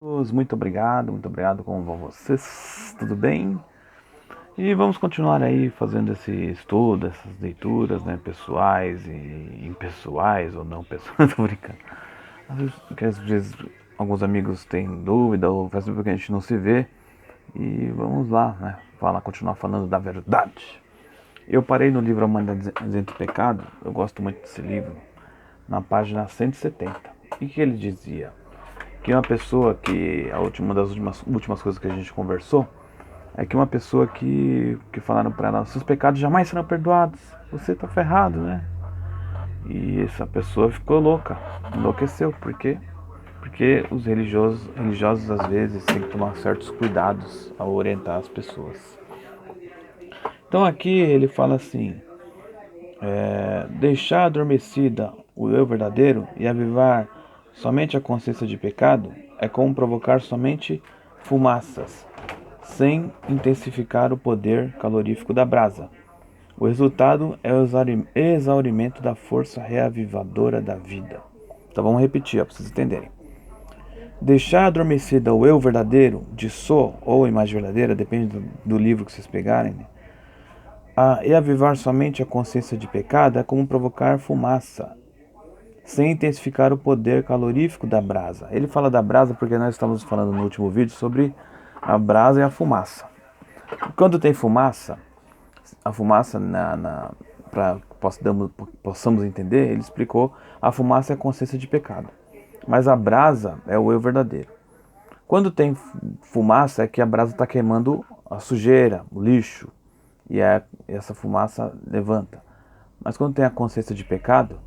Muito obrigado, como vão vocês? Tudo bem? E vamos continuar aí fazendo esse estudo, essas leituras, né, pessoais e impessoais ou não pessoais, tô brincando. Às vezes alguns amigos têm dúvida ou faz tempo que a gente não se vê e vamos lá, né, continuar falando da verdade. Eu parei no livro A Humanidade Isenta do Pecado, eu gosto muito desse livro, na página 170. E o que ele dizia? Que uma pessoa que uma das últimas coisas que a gente conversou é que uma pessoa que falaram para ela, seus pecados jamais serão perdoados, você tá ferrado, né? E essa pessoa ficou louca, enlouqueceu. Por quê? Porque os religiosos às vezes têm que tomar certos cuidados ao orientar as pessoas. Então aqui ele fala assim, deixar adormecida o eu verdadeiro e avivar somente a consciência de pecado é como provocar somente fumaças, sem intensificar o poder calorífico da brasa. O resultado é o exaurimento da força reavivadora da vida. Então vamos repetir, para vocês entenderem. Deixar adormecida o eu verdadeiro, de só ou imagem verdadeira, depende do livro que vocês pegarem, né? E avivar somente a consciência de pecado é como provocar fumaça, sem intensificar o poder calorífico da brasa. Ele fala da brasa porque nós estamos falando no último vídeo sobre a brasa e a fumaça. Quando tem fumaça, a fumaça, para possamos entender, ele explicou, a fumaça é a consciência de pecado, mas a brasa é o eu verdadeiro. Quando tem fumaça é que a brasa está queimando a sujeira, o lixo, e essa fumaça levanta. Mas quando tem a consciência de pecado,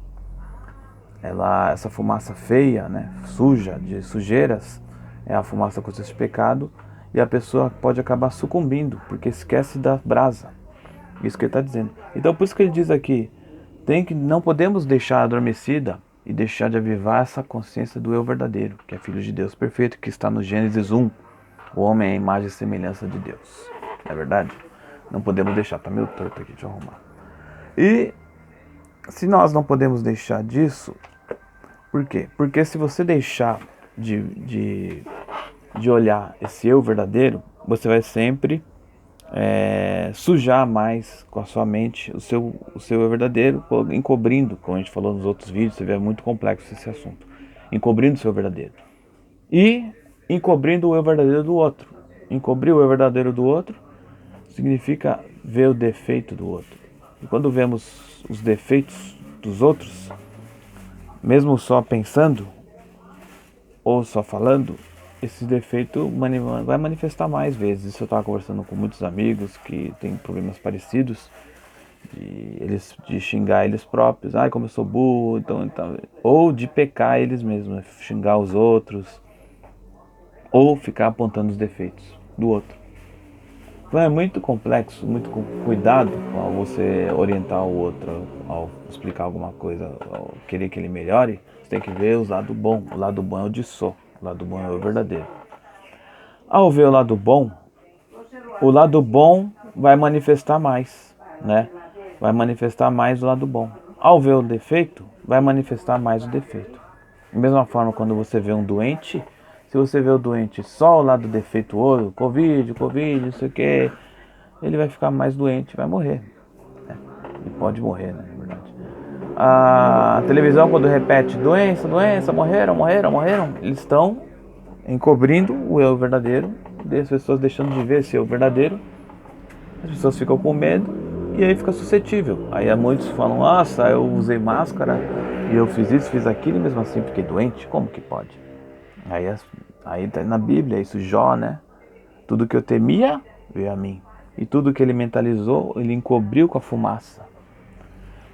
essa fumaça feia, né, suja, de sujeiras, é a fumaça da consciência de pecado, e a pessoa pode acabar sucumbindo, porque esquece da brasa. Isso que ele está dizendo. Então por isso que ele diz aqui, não podemos deixar adormecida e deixar de avivar essa consciência do eu verdadeiro, que é filho de Deus perfeito, que está no Gênesis 1. O homem é a imagem e semelhança de Deus. Não é verdade? Não podemos deixar, tá meio torto aqui, deixa eu arrumar. E se nós não podemos deixar disso, por quê? Porque se você deixar de olhar esse eu verdadeiro, você vai sempre sujar mais com a sua mente o seu eu verdadeiro, encobrindo, como a gente falou nos outros vídeos, você vê, é muito complexo esse assunto, encobrindo o seu verdadeiro. E encobrindo o eu verdadeiro do outro. Encobrir o eu verdadeiro do outro significa ver o defeito do outro. E quando vemos os defeitos dos outros, mesmo só pensando ou só falando, esse defeito vai manifestar mais vezes. Isso eu estava conversando com muitos amigos que têm problemas parecidos, de xingar eles próprios, como eu sou burro, então, ou de pecar eles mesmos, xingar os outros, ou ficar apontando os defeitos do outro. Então é muito complexo, muito cuidado ao você orientar o outro, ao explicar alguma coisa, ao querer que ele melhore, você tem que ver o lado bom. O lado bom é o de só, o lado bom é o verdadeiro. Ao ver o lado bom vai manifestar mais, né? Vai manifestar mais o lado bom. Ao ver o defeito, vai manifestar mais o defeito. Da mesma forma, quando você vê um doente, se você vê o doente só o lado defeituoso, Covid, não sei o que, ele vai ficar mais doente, vai morrer. Ele pode morrer, né? Na verdade. A televisão, quando repete doença, morreram, eles estão encobrindo o eu verdadeiro, as pessoas deixando de ver esse eu verdadeiro, as pessoas ficam com medo e aí fica suscetível. Aí muitos falam, nossa, eu usei máscara e eu fiz isso, fiz aquilo e mesmo assim fiquei doente, como que pode? Aí tá na Bíblia, isso Jó, né? Tudo que eu temia veio a mim. E tudo que ele mentalizou, ele encobriu com a fumaça.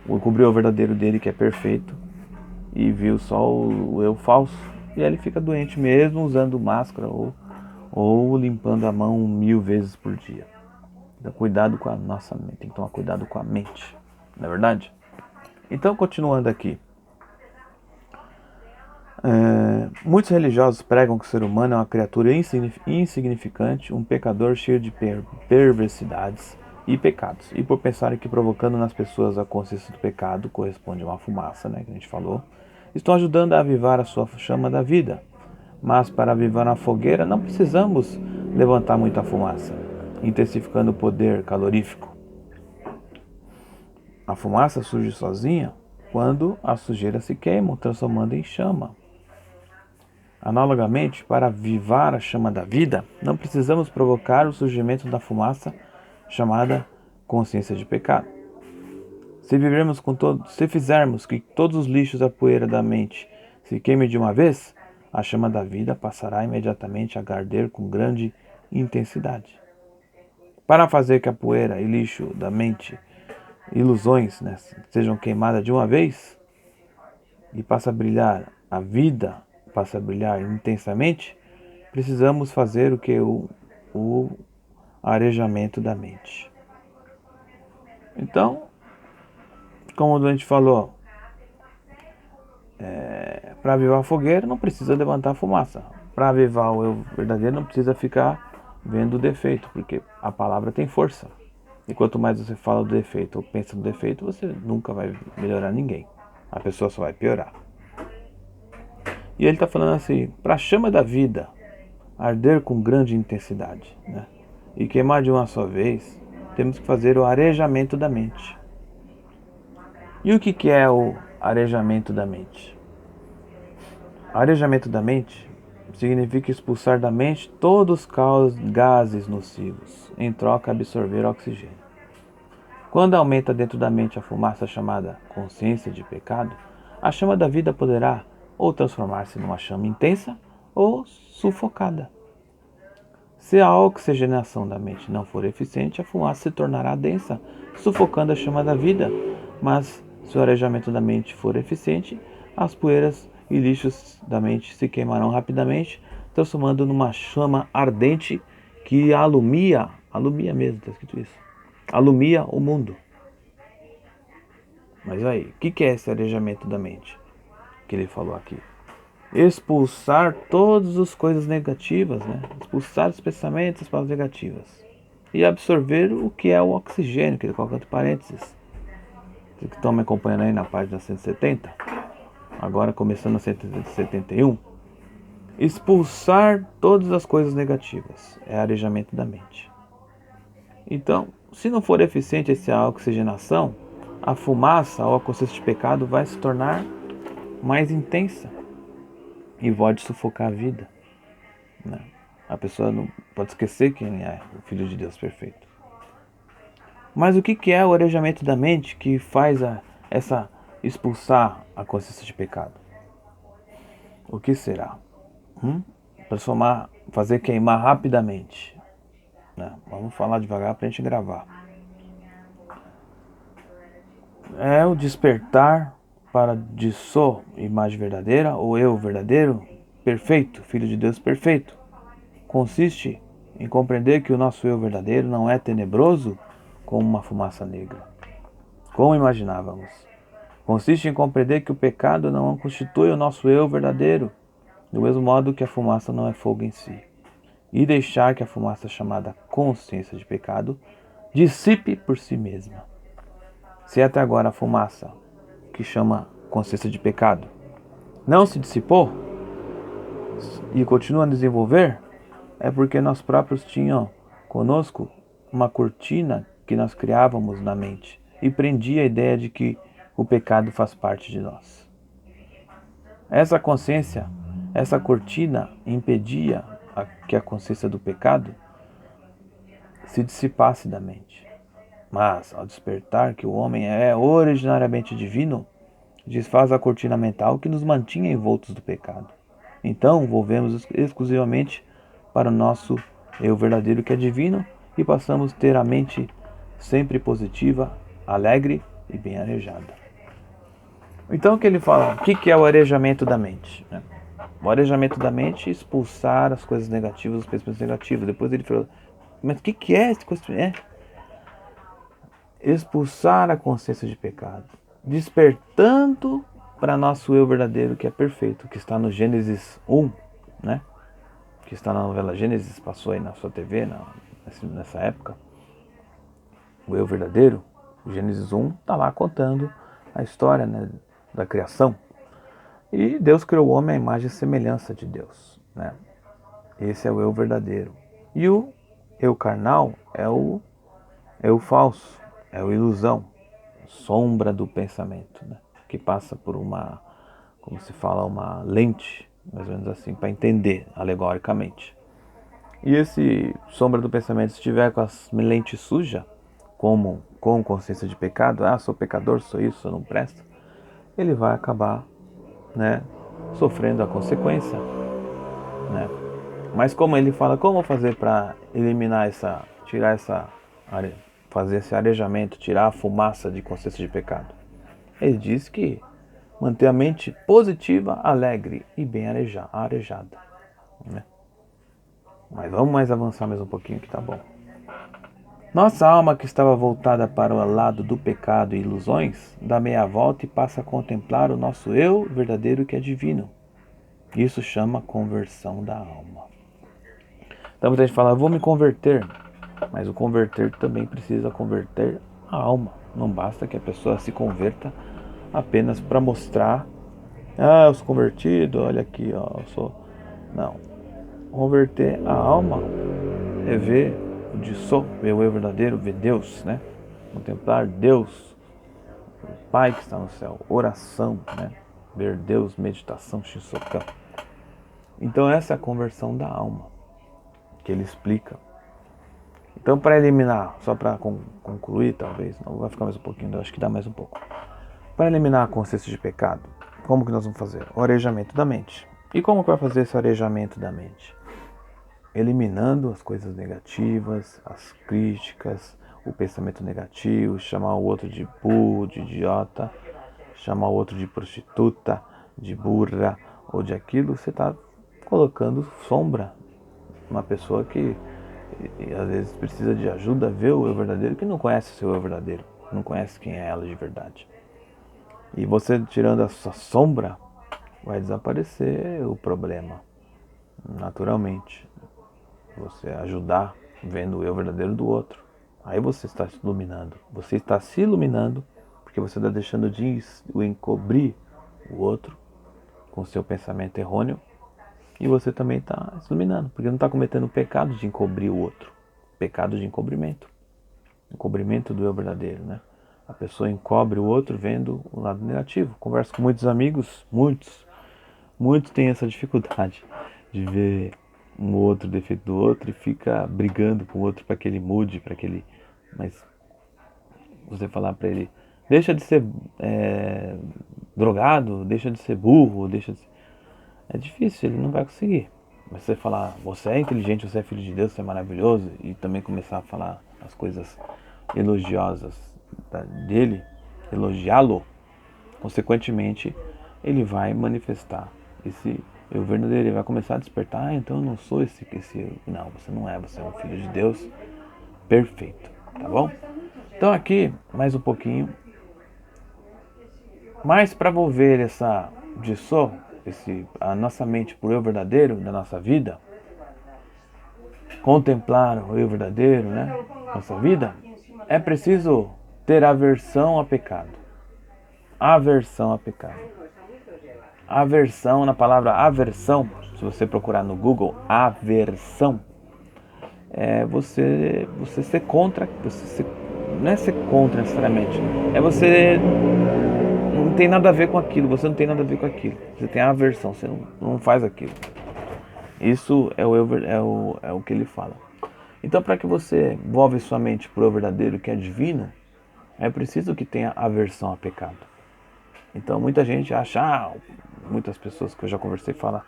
Encobriu o verdadeiro dele, que é perfeito, e viu só o eu falso. E aí ele fica doente mesmo usando máscara ou limpando a mão 1000 vezes por dia. Então cuidado com a nossa mente, tem que tomar cuidado com a mente, não é verdade? Então continuando aqui. Muitos religiosos pregam que o ser humano é uma criatura insignificante, um pecador cheio de perversidades e pecados. E por pensarem que provocando nas pessoas a consciência do pecado corresponde a uma fumaça, né, que a gente falou, estão ajudando a avivar a sua chama da vida. Mas para avivar a fogueira não precisamos levantar muita fumaça, intensificando o poder calorífico. A fumaça surge sozinha quando a sujeira se queima, transformando em chama. Analogamente, para avivar a chama da vida, não precisamos provocar o surgimento da fumaça chamada consciência de pecado. Se fizermos que todos os lixos da poeira da mente se queimem de uma vez, a chama da vida passará imediatamente a arder com grande intensidade. Para fazer que a poeira e lixo da mente, ilusões, sejam queimadas de uma vez e passe a brilhar a vida, passe a brilhar intensamente, precisamos fazer o que? O arejamento da mente. Então, como a gente falou, para avivar a fogueira não precisa levantar fumaça. Para avivar o eu verdadeiro não precisa ficar vendo o defeito, porque a palavra tem força. E quanto mais você fala do defeito ou pensa no defeito, você nunca vai melhorar ninguém. A pessoa só vai piorar. E ele está falando assim, para a chama da vida arder com grande intensidade, e queimar de uma só vez, temos que fazer o arejamento da mente. E o que é o arejamento da mente? Arejamento da mente significa expulsar da mente todos os gases nocivos, em troca absorver oxigênio. Quando aumenta dentro da mente a fumaça chamada consciência de pecado, a chama da vida poderá ou transformar-se numa chama intensa ou sufocada. Se a oxigenação da mente não for eficiente, a fumaça se tornará densa, sufocando a chama da vida. Mas se o arejamento da mente for eficiente, as poeiras e lixos da mente se queimarão rapidamente, transformando numa chama ardente que alumia mesmo, está escrito isso, alumia o mundo. Mas aí, o que é esse arejamento da mente que ele falou aqui? Expulsar todas as coisas negativas, expulsar os pensamentos, as palavras negativas e absorver o que é o oxigênio, que ele coloca entre parênteses. Vocês que estão me acompanhando aí na página 170, agora começando a 171, expulsar todas as coisas negativas é arejamento da mente. Então, se não for eficiente essa oxigenação, a fumaça ou a consciência de pecado vai se tornar mais intensa e pode sufocar a vida. A pessoa não pode esquecer quem é o Filho de Deus perfeito. Mas o que é o arejamento da mente que faz essa expulsar a consciência de pecado? O que será? Fazer queimar rapidamente. Vamos falar devagar para a gente gravar. É o despertar para de sou imagem verdadeira, ou eu verdadeiro, perfeito, Filho de Deus perfeito. Consiste em compreender que o nosso eu verdadeiro não é tenebroso como uma fumaça negra, como imaginávamos. Consiste em compreender que o pecado não constitui o nosso eu verdadeiro, do mesmo modo que a fumaça não é fogo em si. E deixar que a fumaça chamada consciência de pecado dissipe por si mesma. Se até agora a fumaça, que chama consciência de pecado, não se dissipou e continua a desenvolver, é porque nós próprios tínhamos conosco uma cortina que nós criávamos na mente e prendia a ideia de que o pecado faz parte de nós. Essa consciência, essa cortina impedia que a consciência do pecado se dissipasse da mente. Mas, ao despertar que o homem é originariamente divino, desfaz a cortina mental que nos mantinha envoltos do pecado. Então, volvemos exclusivamente para o nosso eu verdadeiro que é divino e passamos a ter a mente sempre positiva, alegre e bem arejada. Então, o que ele fala? O que é o arejamento da mente? O arejamento da mente é expulsar as coisas negativas, os pensamentos negativos. Depois ele falou, mas o que é esse coisa? Expulsar a consciência de pecado, despertando para nosso eu verdadeiro que é perfeito, que está no Gênesis 1, que está na novela Gênesis, passou aí na sua TV nessa época. O eu verdadeiro, o Gênesis 1, está lá contando a história da criação. E Deus criou o homem à imagem e semelhança de Deus. né? Esse é o eu verdadeiro. E o eu carnal é o falso, é a ilusão, sombra do pensamento, né? Que passa por uma, como se fala, uma lente, mais ou menos assim, para entender alegoricamente. E esse sombra do pensamento, se estiver com a lente suja, como com consciência de pecado, sou pecador, sou isso, eu não presto, ele vai acabar, né, sofrendo a consequência, né? Mas como ele fala, como fazer para eliminar tirar fazer esse arejamento, tirar a fumaça de consciência de pecado? Ele diz que manter a mente positiva, alegre e bem arejada, né? Mas vamos mais avançar mais um pouquinho que tá bom. Nossa alma, que estava voltada para o lado do pecado e ilusões, dá meia volta e passa a contemplar o nosso eu verdadeiro, que é divino. Isso chama conversão da alma. Então muita gente fala, vou me converter. Mas o converter também precisa converter a alma. Não basta que a pessoa se converta apenas para mostrar, eu sou convertido, olha aqui, eu sou... Não. Converter a alma é ver o de sou, ver o eu verdadeiro, ver Deus, né? Contemplar Deus, o Pai que está no céu, oração, né? Ver Deus, meditação, Shinsokan. Então essa é a conversão da alma, que ele explica. Então, para eliminar, só para concluir, talvez, não vai ficar mais um pouquinho, eu acho que dá mais um pouco. Para eliminar a consciência de pecado, como que nós vamos fazer? O arejamento da mente. E como que vai fazer esse arejamento da mente? Eliminando as coisas negativas, as críticas, o pensamento negativo, chamar o outro de burro, de idiota, chamar o outro de prostituta, de burra ou de aquilo, você está colocando sombra. Uma pessoa que às vezes precisa de ajuda, ver o eu verdadeiro, que não conhece o seu eu verdadeiro, não conhece quem é ela de verdade. E você tirando a sua sombra, vai desaparecer o problema, naturalmente. Você ajudar vendo o eu verdadeiro do outro. Aí você está se iluminando. Você está se iluminando porque você está deixando de encobrir o outro com seu pensamento errôneo. E você também está se iluminando, porque não está cometendo o pecado de encobrir o outro. Pecado de encobrimento. Encobrimento do eu verdadeiro, né? A pessoa encobre o outro vendo o lado negativo. Converso com muitos amigos, muitos têm essa dificuldade de ver um outro defeito do outro e fica brigando com o outro para que ele mude, para que ele... Mas você falar para ele, deixa de ser drogado, deixa de ser burro, deixa de ser... É difícil, ele não vai conseguir. Mas você falar, você é inteligente, você é filho de Deus, você é maravilhoso, e também começar a falar as coisas elogiosas dele, elogiá-lo, consequentemente, ele vai manifestar esse eu verdadeiro, ele vai começar a despertar, então eu não sou esse... Não, você não é, você é um filho de Deus perfeito, tá bom? Então aqui, mais um pouquinho, mais para volver essa disso, a nossa mente por eu verdadeiro da nossa vida, contemplar o eu verdadeiro, né, nossa vida, é preciso ter aversão a pecado. Aversão a pecado. Aversão, na palavra aversão, se você procurar no Google, aversão, é você ser contra, não é ser contra necessariamente, é você não tem nada a ver com aquilo, você não tem nada a ver com aquilo, você tem aversão, você não faz aquilo. Isso é o que ele fala. Então, para que você envolve sua mente para o verdadeiro, que é divino, é preciso que tenha aversão a pecado. Então, muita gente acha, muitas pessoas que eu já conversei falam,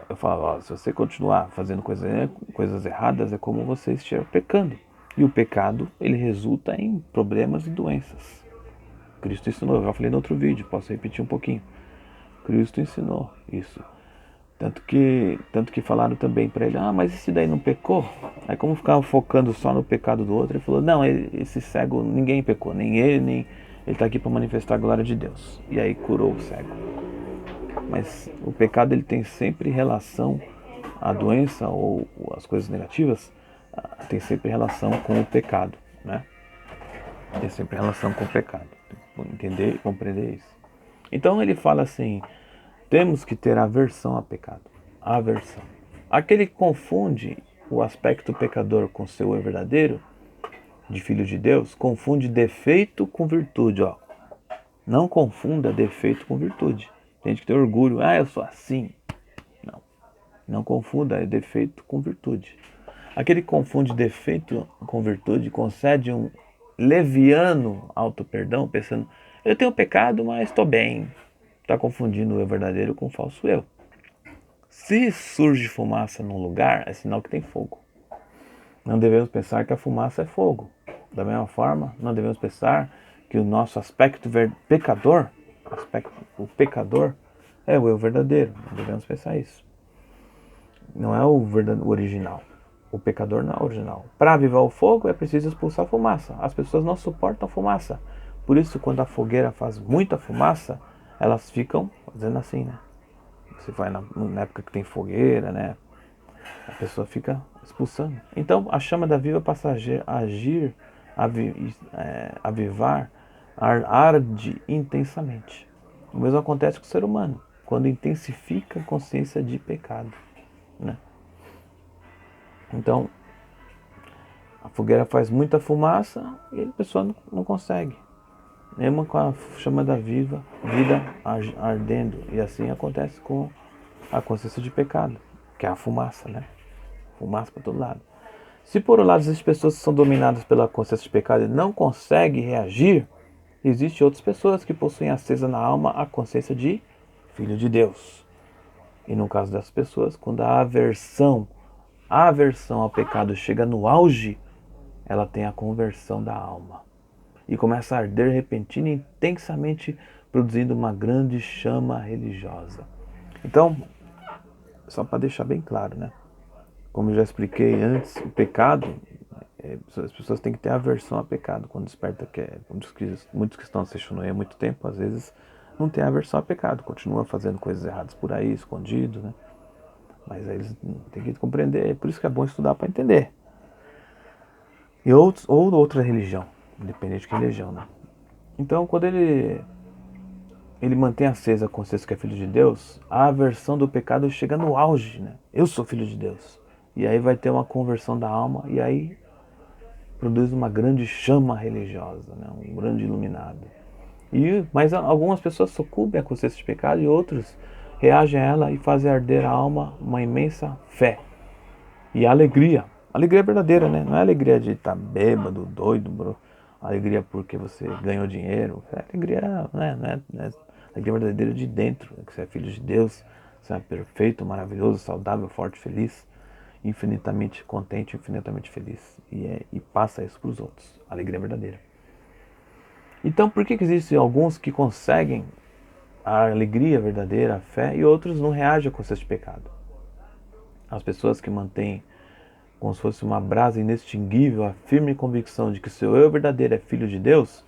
eu falo, se você continuar fazendo coisas erradas, é como você estiver pecando. E o pecado, ele resulta em problemas e doenças. Cristo ensinou, eu já falei no outro vídeo, posso repetir um pouquinho. Cristo ensinou isso. Tanto que falaram também para ele, mas esse daí não pecou? Aí como ficava focando só no pecado do outro, ele falou, não, esse cego, ninguém pecou, nem ele está aqui para manifestar a glória de Deus. E aí curou o cego. Mas o pecado, ele tem sempre relação, a doença ou as coisas negativas, tem sempre relação com o pecado, né? Tem sempre relação com o pecado. Tem que entender e compreender isso. Então ele fala assim, temos que ter aversão a pecado. aversão. Aquele que confunde o aspecto pecador com seu eu verdadeiro, de filho de Deus, confunde defeito com virtude. Ó. Não confunda defeito com virtude. Tem gente que tem orgulho, eu sou assim. Não confunda defeito com virtude. Aquele que confunde defeito com virtude concede um leviano auto-perdão, pensando, eu tenho pecado, mas estou bem. Está confundindo o eu verdadeiro com o falso eu. Se surge fumaça num lugar, é sinal que tem fogo. Não devemos pensar que a fumaça é fogo. Da mesma forma, não devemos pensar que o nosso aspecto pecador, o pecador, é o eu verdadeiro. Não devemos pensar isso. Não é o original. O pecador não é o original. Para avivar o fogo é preciso expulsar a fumaça. As pessoas não suportam a fumaça. Por isso, quando a fogueira faz muita fumaça, elas ficam fazendo assim, né? Você vai na época que tem fogueira, né? A pessoa fica expulsando. Então, a chama da viva passa a agir, avivar, arde intensamente. O mesmo acontece com o ser humano, quando intensifica a consciência de pecado, né? Então, a fogueira faz muita fumaça e a pessoa não consegue. Mesmo com a chama da vida ardendo. E assim acontece com a consciência de pecado, que é a fumaça, né? Fumaça para todo lado. Se por um lado existem pessoas que são dominadas pela consciência de pecado e não conseguem reagir, existem outras pessoas que possuem acesa na alma a consciência de filho de Deus. E no caso dessas pessoas, quando a aversão ao pecado chega no auge, ela tem a conversão da alma. E começa a arder repentina e intensamente, produzindo uma grande chama religiosa. Então, só para deixar bem claro, né? Como eu já expliquei antes, o pecado, as pessoas têm que ter aversão ao pecado. Quando desperta, muitos que estão assistindo aí há muito tempo, às vezes não tem aversão ao pecado, continua fazendo coisas erradas por aí, escondido, né? Mas aí eles têm que compreender, por isso que é bom estudar para entender. E ou outra religião, independente de que religião, né? Então, quando ele mantém acesa a consciência que é filho de Deus, a aversão do pecado chega no auge, né? Eu sou filho de Deus. E aí vai ter uma conversão da alma e aí produz uma grande chama religiosa, né? Um grande iluminado. Mas algumas pessoas sucumbem à consciência de pecado e outros reagem a ela e fazem arder a alma uma imensa fé e alegria. Alegria verdadeira, né? Não é alegria de estar bêbado, doido, bro. Alegria porque você ganhou dinheiro. É alegria, né? Alegria verdadeira de dentro. Que você é filho de Deus, você é perfeito, maravilhoso, saudável, forte, feliz, infinitamente contente, infinitamente feliz. E passa isso para os outros. Alegria verdadeira. Então, por que existem alguns que conseguem a alegria verdadeira, a fé, e outros não reagem à consciência de pecado? As pessoas que mantêm como se fosse uma brasa inextinguível, a firme convicção de que seu eu verdadeiro é filho de Deus,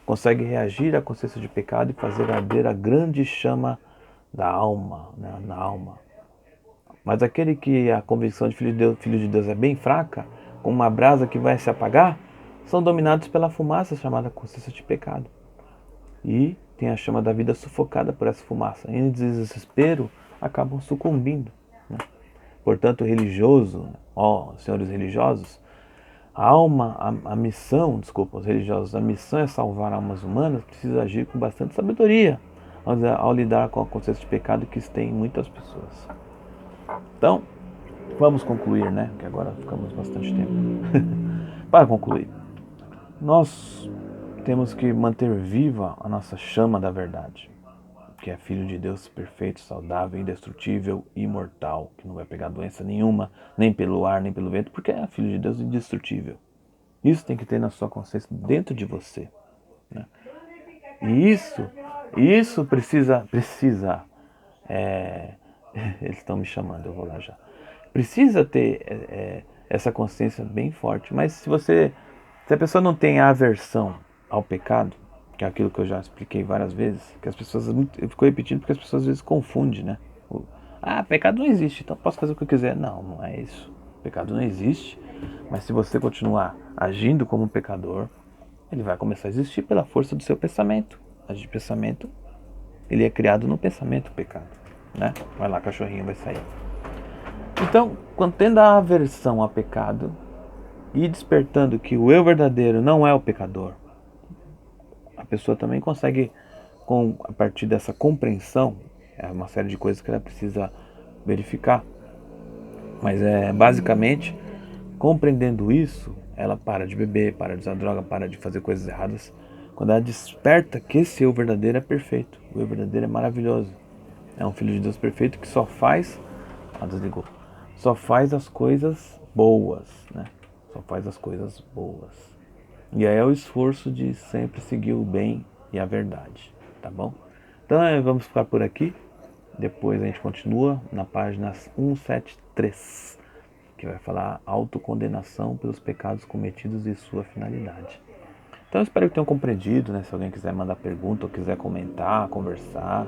consegue reagir à consciência de pecado e fazer arder a grande chama da alma, né, na alma. Mas aquele que a convicção de filho de Deus é bem fraca, como uma brasa que vai se apagar, são dominados pela fumaça chamada consciência de pecado. E tem a chama da vida sufocada por essa fumaça. Em desespero, acabam sucumbindo, né? Portanto, o religioso, senhores religiosos, a missão é salvar almas humanas, precisa agir com bastante sabedoria ao lidar com a consciência de pecado que tem em muitas pessoas. Então, vamos concluir, né? Que agora ficamos bastante tempo. Para concluir, nós temos que manter viva a nossa chama da verdade, que é filho de Deus perfeito, saudável, indestrutível, imortal, que não vai pegar doença nenhuma, nem pelo ar, nem pelo vento, porque é filho de Deus indestrutível. Isso tem que ter na sua consciência dentro de você, né? E isso precisa eles estão me chamando, eu vou lá já. Precisa ter essa consciência bem forte, mas se a pessoa não tem a aversão ao pecado, que é aquilo que eu já expliquei várias vezes, que as pessoas, eu fico repetindo porque as pessoas às vezes confundem, né? Pecado não existe, então posso fazer o que eu quiser. Não, não é isso. Pecado não existe, mas se você continuar agindo como um pecador, ele vai começar a existir pela força do seu pensamento. O pensamento, ele é criado no pensamento, o pecado, né? Vai lá, cachorrinho vai sair. Então, quando tendo a aversão ao pecado e despertando que o eu verdadeiro não é o pecador, a pessoa também consegue, a partir dessa compreensão, é uma série de coisas que ela precisa verificar. Mas basicamente, compreendendo isso, ela para de beber, para de usar droga, para de fazer coisas erradas. Quando ela desperta que esse eu verdadeiro é perfeito, o eu verdadeiro é maravilhoso. É um filho de Deus perfeito que só faz, desligou, só faz as coisas boas, né? Só faz as coisas boas. E aí é o esforço de sempre seguir o bem e a verdade, tá bom? Então vamos ficar por aqui. Depois a gente continua na página 173, que vai falar autocondenação pelos pecados cometidos e sua finalidade. Então eu espero que tenham compreendido, né? Se alguém quiser mandar pergunta ou quiser comentar, conversar.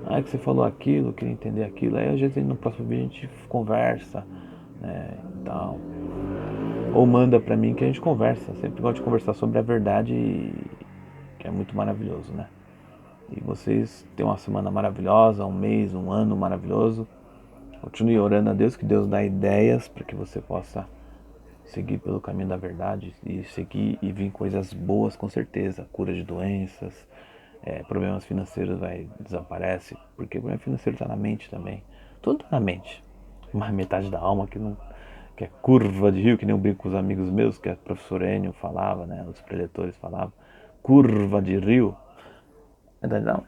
Ah, é que você falou aquilo, eu queria entender aquilo. Aí às vezes no próximo vídeo a gente conversa, né? Então, ou manda pra mim que a gente conversa. Sempre gosto de conversar sobre a verdade, que é muito maravilhoso, né? E vocês tenham uma semana maravilhosa, um mês, um ano maravilhoso. Continue orando a Deus, que Deus dá ideias para que você possa seguir pelo caminho da verdade e seguir e vir coisas boas com certeza. Cura de doenças, problemas financeiros desaparece, porque o problema financeiro está na mente também. Tudo está na mente. Mas metade da alma que é curva de rio, que nem eu brinco com os amigos meus, que a professora Enio falava, né, os preletores falavam, curva de rio.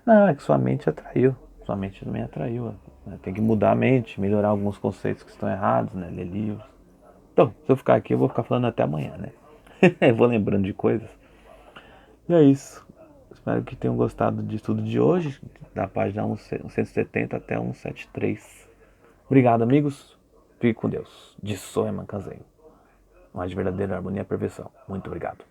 Não, é que sua mente atraiu. Sua mente também atraiu. Né? Tem que mudar a mente, melhorar alguns conceitos que estão errados, né? Ler livros. Então, se eu ficar aqui, eu vou ficar falando até amanhã, né? Eu vou lembrando de coisas. E é isso. Espero que tenham gostado de tudo de hoje, da página 170 até 173. Obrigado, amigos. Fique com Deus. De Soeman Caseiro. Mais de verdadeira harmonia e perfeição. Muito obrigado.